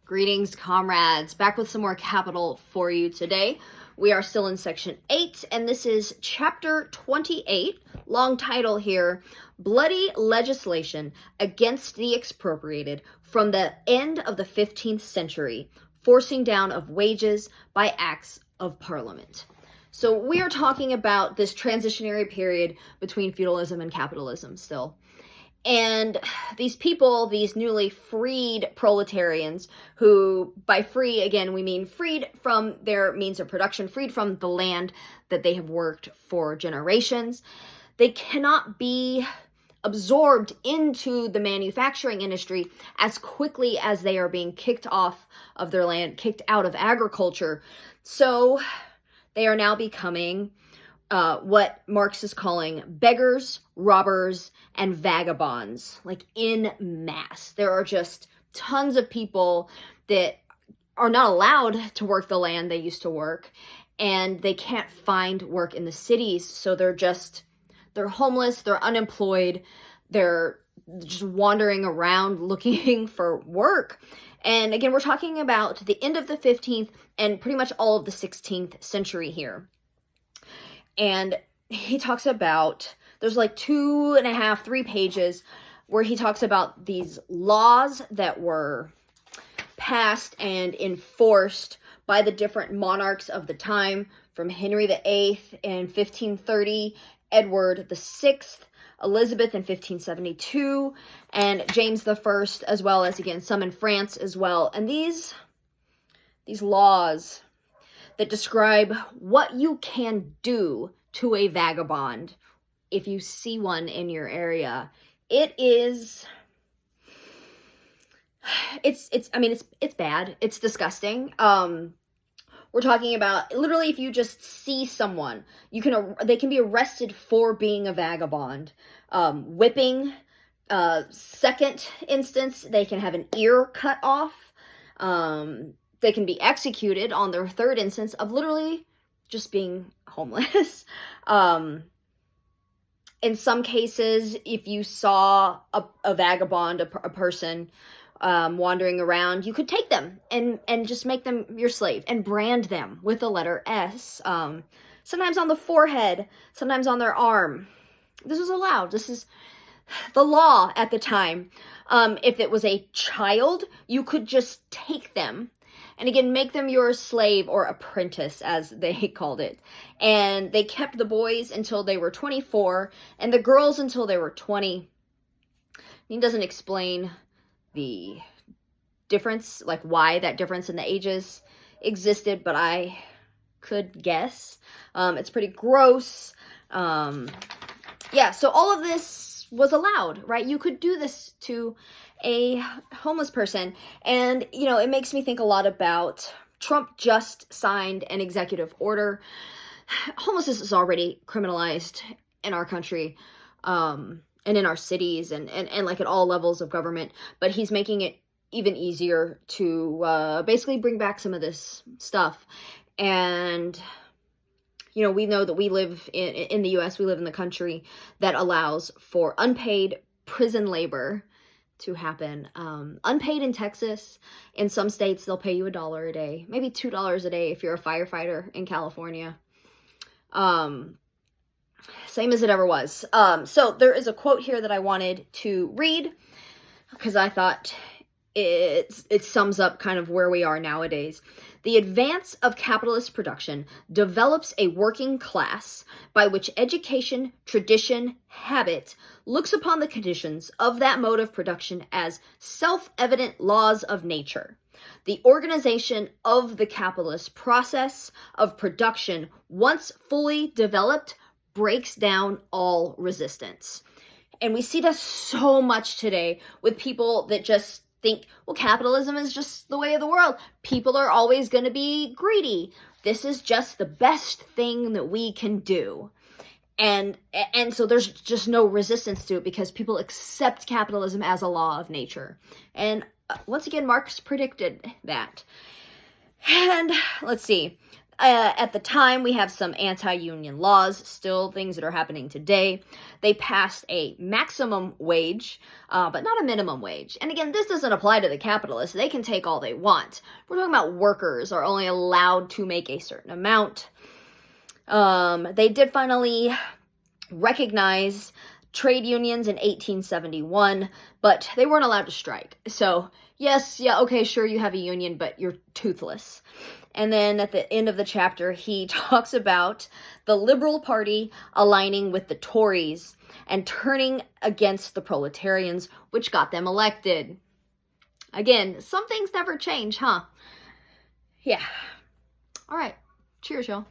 Greetings, comrades. Back with some more capital for you today. We are still in section 8, and this is chapter 28. Long title here, Bloody Legislation Against the Expropriated from the End of the 15th Century, Forcing Down of Wages by Acts of Parliament. So we are talking about this transitionary period between feudalism and capitalism still. And these people, these newly freed proletarians, who by free, again, we mean freed from their means of production, freed from the land that they have worked for generations, they cannot be absorbed into the manufacturing industry as quickly as they are being kicked off of their land, kicked out of agriculture. So they are now becoming what Marx is calling beggars, robbers, and vagabonds, like in mass. There are just tons of people that are not allowed to work the land they used to work, and they can't find work in the cities, so they're homeless, they're unemployed, they're just wandering around looking for work. And again, we're talking about the end of the 15th and pretty much all of the 16th century here. And he talks about, there's like 2.5, 3 pages where he talks about these laws that were passed and enforced by the different monarchs of the time, from Henry VIII in 1530, Edward VI, Elizabeth in 1572, and James I, as well as, again, some in France as well. And these laws that describe what you can do to a vagabond if you see one in your area. It's bad. It's disgusting. We're talking about literally if you just see someone, they can be arrested for being a vagabond. Whipping, second instance, they can have an ear cut off. They can be executed on their third instance of literally just being homeless. In some cases, if you saw a vagabond, a person wandering around, you could take them and just make them your slave and brand them with the letter S. Sometimes on the forehead, sometimes on their arm. This was allowed. This is the law at the time. If it was a child, you could just take them and again, make them your slave or apprentice, as they called it. And they kept the boys until they were 24 and the girls until they were 20. He doesn't explain the difference, like why that difference in the ages existed, but I could guess. It's pretty gross. Yeah, so all of this was allowed, right? You could do this to a homeless person. And, it makes me think a lot about Trump just signed an executive order. Homelessness is already criminalized in our country, and in our cities and like at all levels of government, but he's making it even easier to basically bring back some of this stuff. And we know that we live in the U.S., we live in the country that allows for unpaid prison labor to happen. Unpaid in Texas. In some states, they'll pay you $1 a day, maybe $2 a day if you're a firefighter in California. Same as it ever was. So there is a quote here that I wanted to read because I thought it sums up kind of where we are nowadays. The advance of capitalist production develops a working class by which education, tradition, habit looks upon the conditions of that mode of production as self-evident laws of nature. The organization of the capitalist process of production, once fully developed, breaks down all resistance. And we see this so much today with people that just think, well, capitalism is just the way of the world. People are always going to be greedy. This is just the best thing that we can do. And so there's just no resistance to it because people accept capitalism as a law of nature. And once again, Marx predicted that. And let's see. At the time, we have some anti-union laws, still things that are happening today. They passed a maximum wage, but not a minimum wage. And again, this doesn't apply to the capitalists. They can take all they want. We're talking about workers are only allowed to make a certain amount. They did finally recognize trade unions in 1871, but they weren't allowed to strike. So, yes, yeah, okay, sure, you have a union, but you're toothless. And then at the end of the chapter, he talks about the Liberal Party aligning with the Tories and turning against the proletarians, which got them elected. Again, some things never change, huh? Yeah. All right. Cheers, y'all.